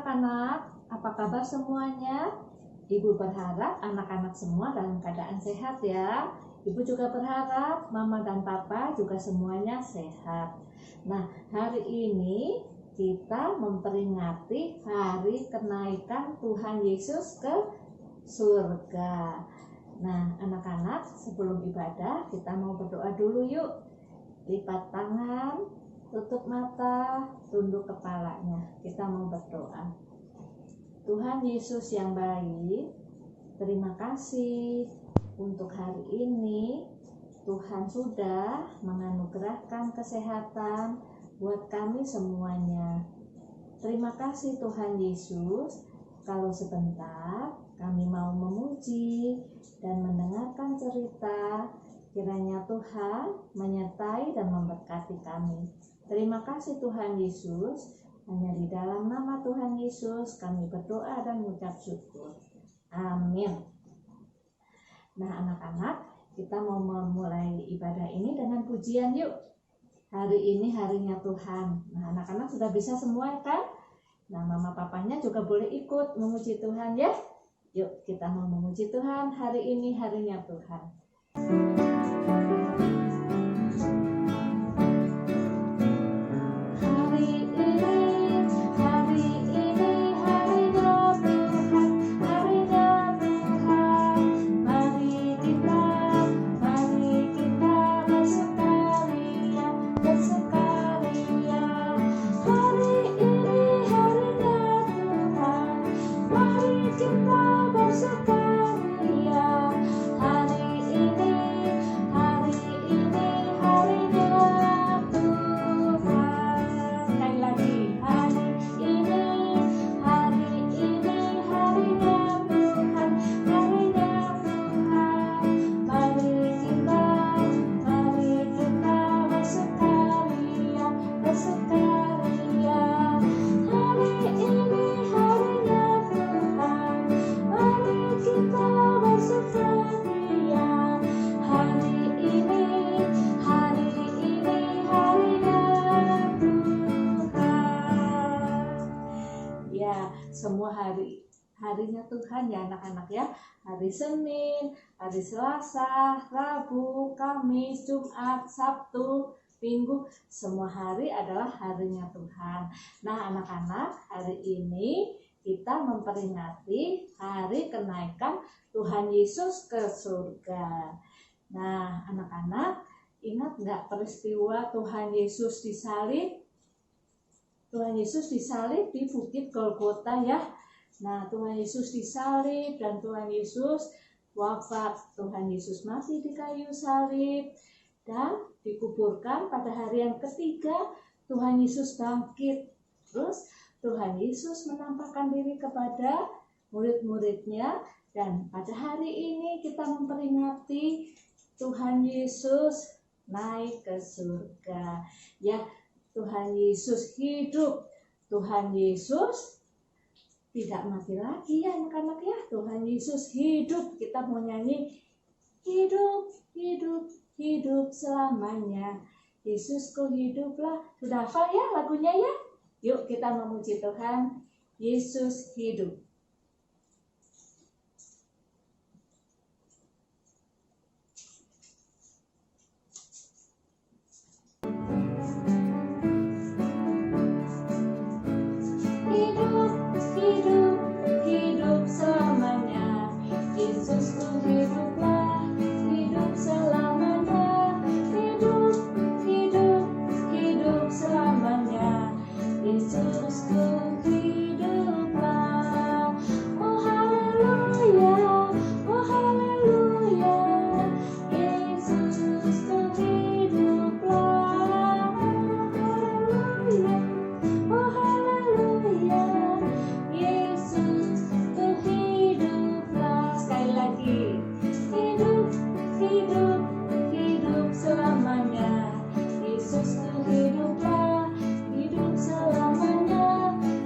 anak-anak, apa kabar semuanya? Ibu berharap anak-anak semua dalam keadaan sehat ya. Ibu juga berharap mama dan papa juga semuanya sehat. Nah, hari ini kita memperingati hari kenaikan Tuhan Yesus ke surga. Nah, anak-anak, sebelum ibadah kita mau berdoa dulu yuk. Lipat tangan, tutup mata, tunduk kepalanya. Kita mau berdoa. Tuhan Yesus yang baik, terima kasih untuk hari ini. Tuhan sudah menganugerahkan kesehatan buat kami semuanya. Terima kasih Tuhan Yesus. Kalau sebentar kami mau memuji dan mendengarkan cerita, kiranya Tuhan menyertai dan memberkati kami. Terima kasih Tuhan Yesus. Hanya di dalam nama Tuhan Yesus kami berdoa dan mengucap syukur. Amin. Nah anak-anak, kita mau memulai ibadah ini dengan pujian yuk. Hari ini harinya Tuhan. Nah anak-anak sudah bisa semua kan? Nah mama papanya juga boleh ikut memuji Tuhan ya. Yuk kita mau memuji Tuhan, hari ini harinya Tuhan. Semua harinya Tuhan ya anak-anak ya. Hari Senin, hari Selasa, Rabu, Kamis, Jumat, Sabtu, Minggu, semua hari adalah harinya Tuhan. Nah anak-anak, hari ini kita memperingati hari kenaikan Tuhan Yesus ke surga. Nah anak-anak, ingat nggak peristiwa Tuhan Yesus disalib? Tuhan Yesus disalib di Bukit Golgota ya. Nah Tuhan Yesus disalib dan Tuhan Yesus wafat. Tuhan Yesus mati di kayu salib dan dikuburkan. Pada hari yang ketiga Tuhan Yesus bangkit. Terus Tuhan Yesus menampakkan diri kepada murid-muridnya. Dan pada hari ini kita memperingati Tuhan Yesus naik ke surga ya. Tuhan Yesus hidup. Tuhan Yesus tidak mati lagi ya anak-anak ya. Tuhan Yesus hidup. Kita mau nyanyi hidup, hidup, hidup selamanya. Yesusku hiduplah. Sudah hafal ya lagunya ya? Yuk kita memuji Tuhan. Yesus hidup.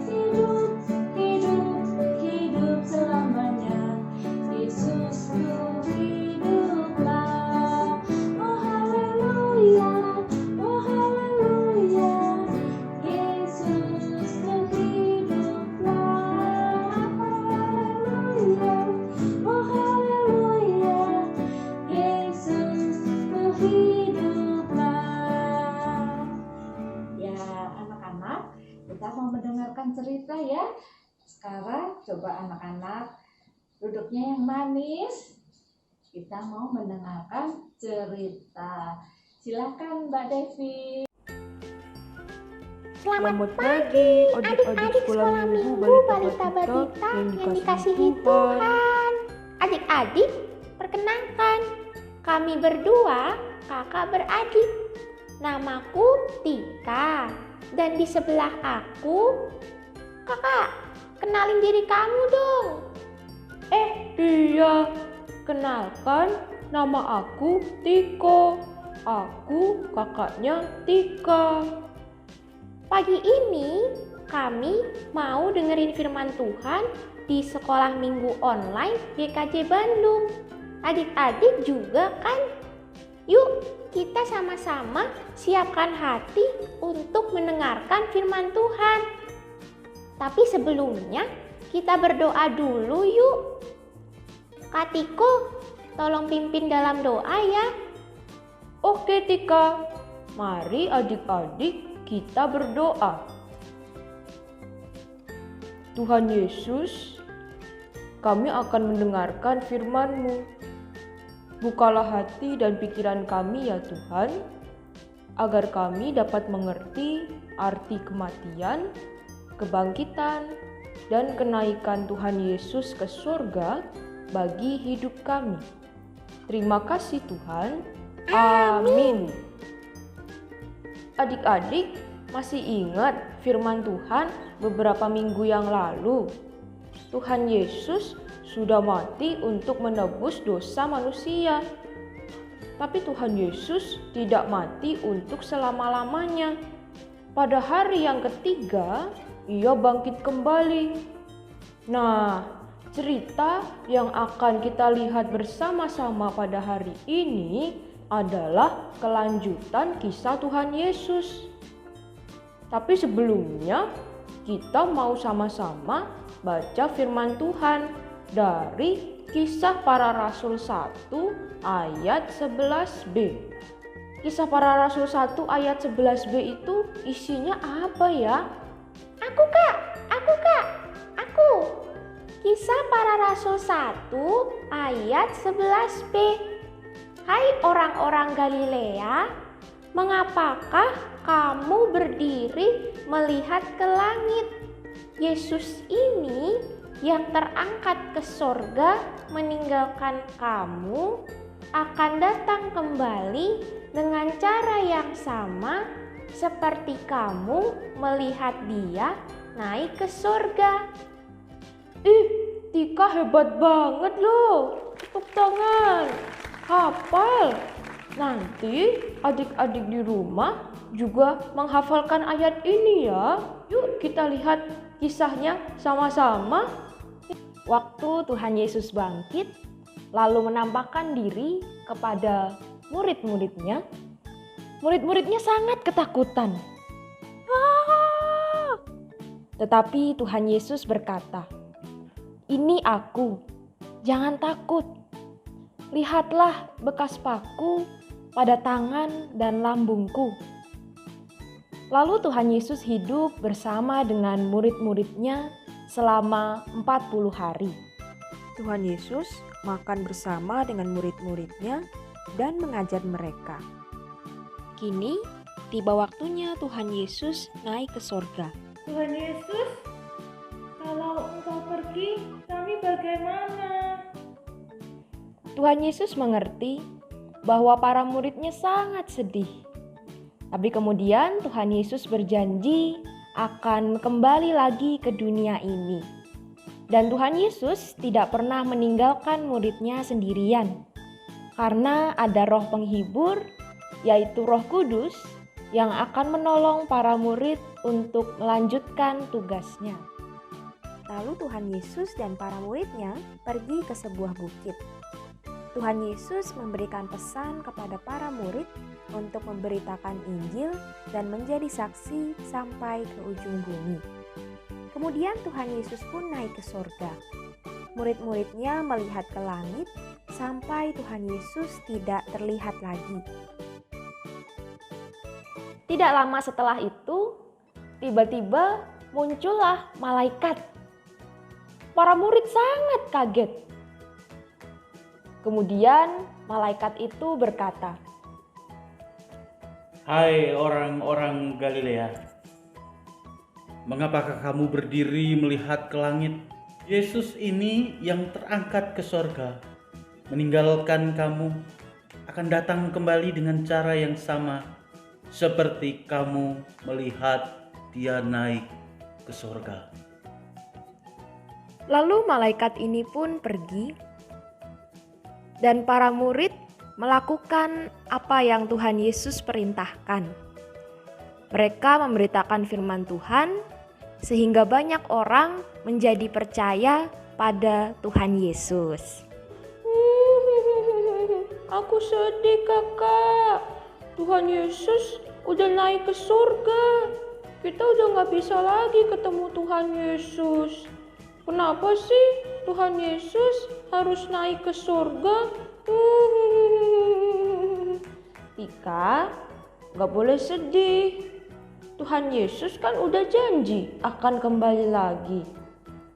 Hidup mendengarkan cerita ya. Sekarang coba anak-anak duduknya yang manis. Kita mau mendengarkan cerita. Silakan Mbak Devi. Selamat pagi adik-adik sekolah minggu, balita-balita yang dikasihi Tuhan. Adik-adik, perkenalkan, kami berdua kakak beradik. Namaku Tika, dan di sebelah aku, kakak, kenalin diri kamu dong. Iya, kenalkan, nama aku Tiko. Aku kakaknya Tika. Pagi ini kami mau dengerin firman Tuhan di sekolah minggu online GKJ Bandung. Adik-adik juga kan? Yuk kita sama-sama siapkan hati untuk mendengarkan firman Tuhan. Tapi sebelumnya kita berdoa dulu yuk. Kak Tiko, tolong pimpin dalam doa ya. Oke Tika, mari adik-adik kita berdoa. Tuhan Yesus, kami akan mendengarkan firman-Mu. Bukalah hati dan pikiran kami ya Tuhan, agar kami dapat mengerti arti kematian, kebangkitan, dan kenaikan Tuhan Yesus ke surga bagi hidup kami. Terima kasih Tuhan. Amin. Adik-adik masih ingat firman Tuhan beberapa minggu yang lalu? Tuhan Yesus sudah mati untuk menebus dosa manusia. Tapi Tuhan Yesus tidak mati untuk selama-lamanya. Pada hari yang ketiga, Ia bangkit kembali. Nah, cerita yang akan kita lihat bersama-sama pada hari ini adalah kelanjutan kisah Tuhan Yesus. Tapi sebelumnya kita mau sama-sama baca firman Tuhan dari Kisah Para Rasul 1 ayat 11b. Kisah Para Rasul 1 ayat 11b itu isinya apa ya? Aku. Kisah Para Rasul 1 ayat 11b. Hai orang-orang Galilea, mengapakah kamu berdiri melihat ke langit? Yesus ini yang terangkat ke sorga meninggalkan kamu akan datang kembali dengan cara yang sama seperti kamu melihat Dia naik ke sorga. Tika hebat banget loh. Tepuk tangan. Hafal. Nanti adik-adik di rumah juga menghafalkan ayat ini ya. Yuk kita lihat kisahnya sama-sama. Waktu Tuhan Yesus bangkit, lalu menampakkan diri kepada murid-muridnya, murid-muridnya sangat ketakutan. Tetapi Tuhan Yesus berkata, "Ini aku, jangan takut. Lihatlah bekas paku pada tangan dan lambungku." Lalu Tuhan Yesus hidup bersama dengan murid-muridnya selama 40 hari. Tuhan Yesus makan bersama dengan murid-muridnya dan mengajar mereka. Kini tiba waktunya Tuhan Yesus naik ke sorga. Tuhan Yesus, kalau Engkau pergi, kami bagaimana? Tuhan Yesus mengerti bahwa para muridnya sangat sedih. Tapi kemudian Tuhan Yesus berjanji akan kembali lagi ke dunia ini. Dan Tuhan Yesus tidak pernah meninggalkan muridnya sendirian. Karena ada roh penghibur, yaitu Roh Kudus, yang akan menolong para murid untuk melanjutkan tugasnya. Lalu Tuhan Yesus dan para muridnya pergi ke sebuah bukit. Tuhan Yesus memberikan pesan kepada para murid untuk memberitakan Injil dan menjadi saksi sampai ke ujung bumi. Kemudian Tuhan Yesus pun naik ke sorga. Murid-muridnya melihat ke langit sampai Tuhan Yesus tidak terlihat lagi. Tidak lama setelah itu, tiba-tiba muncullah malaikat. Para murid sangat kaget. Kemudian malaikat itu berkata, "Hai orang-orang Galilea, mengapakah kamu berdiri melihat ke langit? Yesus ini yang terangkat ke sorga, meninggalkan kamu, akan datang kembali dengan cara yang sama seperti kamu melihat dia naik ke sorga." Lalu malaikat ini pun pergi, dan para murid melakukan apa yang Tuhan Yesus perintahkan. Mereka memberitakan firman Tuhan sehingga banyak orang menjadi percaya pada Tuhan Yesus. Aku sedih kakak. Tuhan Yesus udah naik ke surga. Kita udah gak bisa lagi ketemu Tuhan Yesus. Kenapa sih Tuhan Yesus harus naik ke surga? Tika, gak boleh sedih. Tuhan Yesus kan udah janji akan kembali lagi.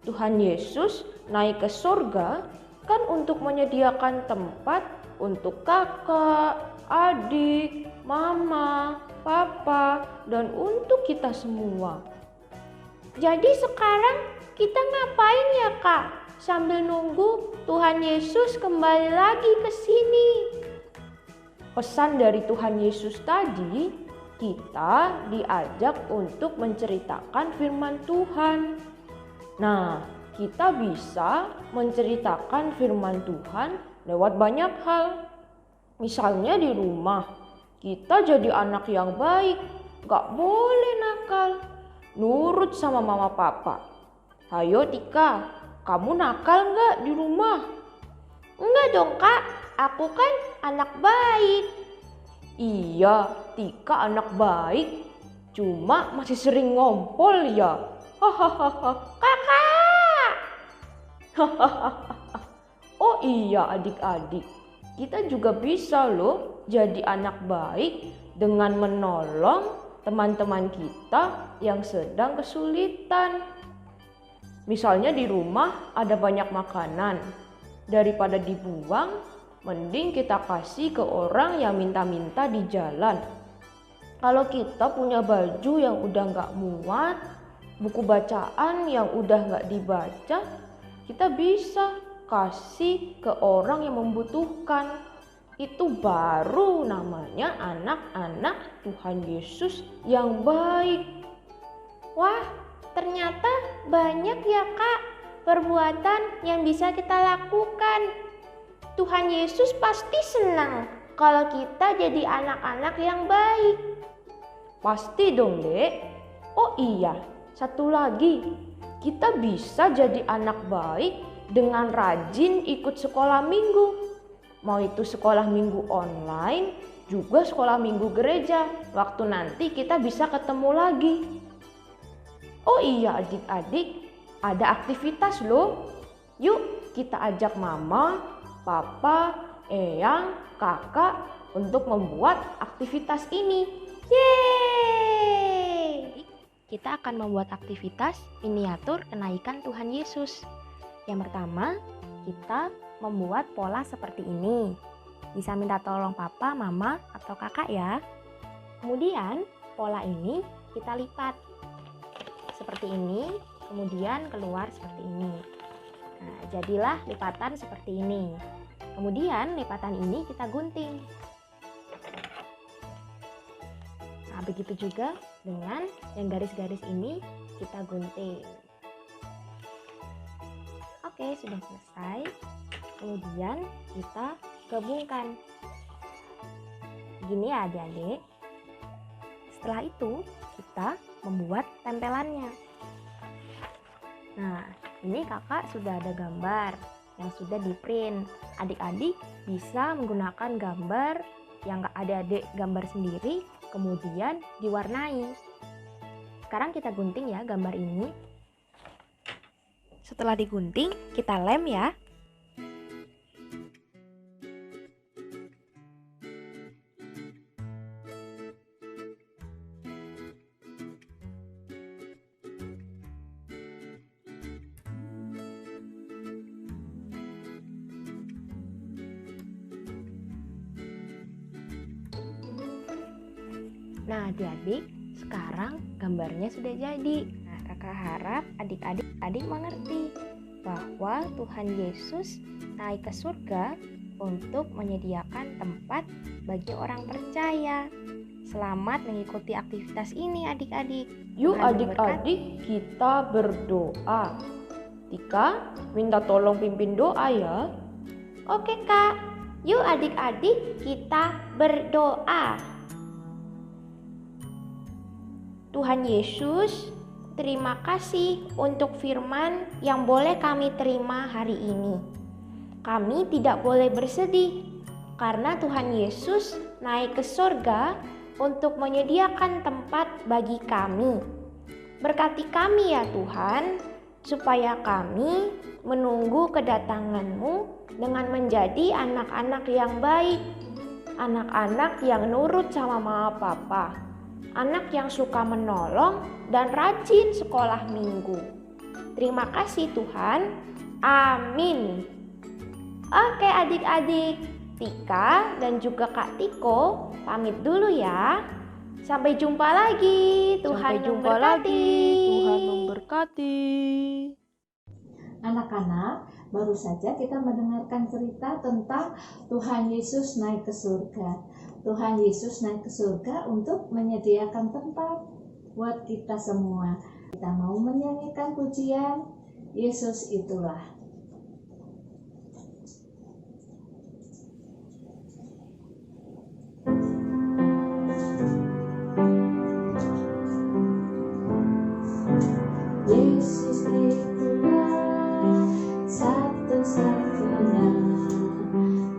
Tuhan Yesus naik ke surga kan untuk menyediakan tempat untuk kakak, adik, mama, papa, dan untuk kita semua. Jadi sekarang kita ngapain ya Kak? Sambil nunggu Tuhan Yesus kembali lagi ke sini. Pesan dari Tuhan Yesus tadi, kita diajak untuk menceritakan firman Tuhan. Nah, kita bisa menceritakan firman Tuhan lewat banyak hal. Misalnya di rumah, kita jadi anak yang baik, gak boleh nakal, nurut sama mama papa. Ayo Tika, kamu nakal gak di rumah? Enggak dong Kak, aku kan anak baik. Iya, Tika anak baik, cuma masih sering ngompol ya. Hahaha. Kakak! Oh iya adik-adik, kita juga bisa loh jadi anak baik dengan menolong teman-teman kita yang sedang kesulitan. Misalnya di rumah ada banyak makanan, daripada dibuang, mending kita kasih ke orang yang minta-minta di jalan. Kalau kita punya baju yang udah gak muat, buku bacaan yang udah gak dibaca, kita bisa kasih ke orang yang membutuhkan. Itu baru namanya anak-anak Tuhan Yesus yang baik. Wah, ternyata banyak ya Kak perbuatan yang bisa kita lakukan. Tuhan Yesus pasti senang kalau kita jadi anak-anak yang baik. Pasti dong Dek. Oh iya, satu lagi, kita bisa jadi anak baik dengan rajin ikut sekolah minggu. Mau itu sekolah minggu online, juga sekolah minggu gereja. Waktu nanti kita bisa ketemu lagi. Oh iya adik-adik, ada aktivitas loh. Yuk kita ajak mama, papa, eyang, kakak untuk membuat aktivitas ini. Yeay! Kita akan membuat aktivitas miniatur kenaikan Tuhan Yesus. Yang pertama, kita membuat pola seperti ini. Bisa minta tolong papa, mama, atau kakak ya. Kemudian pola ini kita lipat seperti ini, kemudian keluar seperti ini. Nah, jadilah lipatan seperti ini. Kemudian lipatan ini kita gunting. Nah, begitu juga dengan yang garis-garis ini kita gunting. Oke, sudah selesai. Kemudian kita gabungkan. Gini ya adik-adik. Setelah itu kita membuat tempelannya. Nah, ini kakak sudah ada gambar yang sudah di print. Adik-adik bisa menggunakan gambar yang adik-adik gambar sendiri, kemudian diwarnai. Sekarang kita gunting ya gambar ini. Setelah digunting, kita lem ya. Nah, adik-adik, sekarang gambarnya sudah jadi. Nah, kakak harap adik-adik mengerti bahwa Tuhan Yesus naik ke surga untuk menyediakan tempat bagi orang percaya. Selamat mengikuti aktivitas ini adik-adik. Yuk Tuhan adik-adik kita berdoa. Tika, minta tolong pimpin doa ya. Oke Kak, yuk adik-adik kita berdoa. Tuhan Yesus, terima kasih untuk firman yang boleh kami terima hari ini. Kami tidak boleh bersedih karena Tuhan Yesus naik ke surga untuk menyediakan tempat bagi kami. Berkati kami ya Tuhan, supaya kami menunggu kedatangan-Mu dengan menjadi anak-anak yang baik, anak-anak yang nurut sama mama papa, anak yang suka menolong dan rajin sekolah minggu. Terima kasih Tuhan. Amin. Oke adik-adik, Tika dan juga Kak Tiko pamit dulu ya. Sampai jumpa lagi. Tuhan memberkati. Tuhan memberkati. Anak-anak, baru saja kita mendengarkan cerita tentang Tuhan Yesus naik ke surga. Tuhan Yesus naik ke surga untuk menyediakan tempat buat kita semua. Kita mau menyanyikan pujian Yesus itulah. Yesus itulah satu-satunya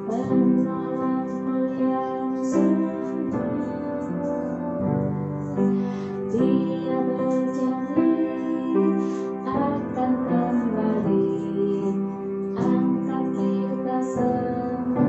penolongku yang sungguh. Dia berjanji akan kembali angkat kita semua.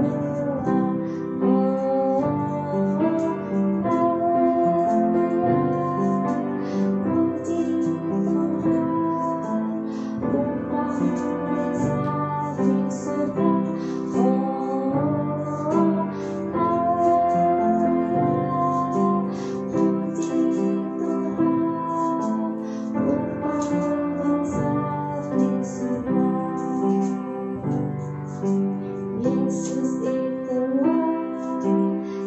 Yesus itulah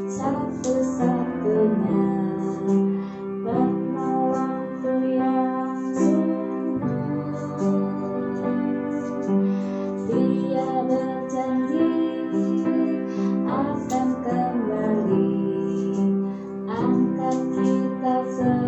satu-satunya penolongku yang sungguh. Dia berjanji akan kembali angkat kita semua.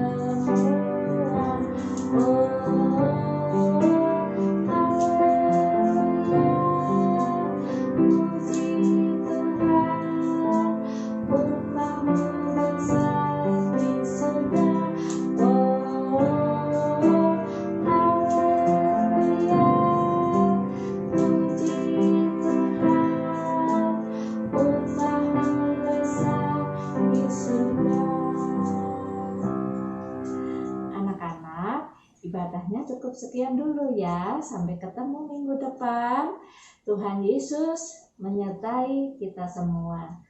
Anak-anak, ibadahnya cukup sekian dulu ya. Sampai ketemu minggu depan. Tuhan Yesus menyertai kita semua.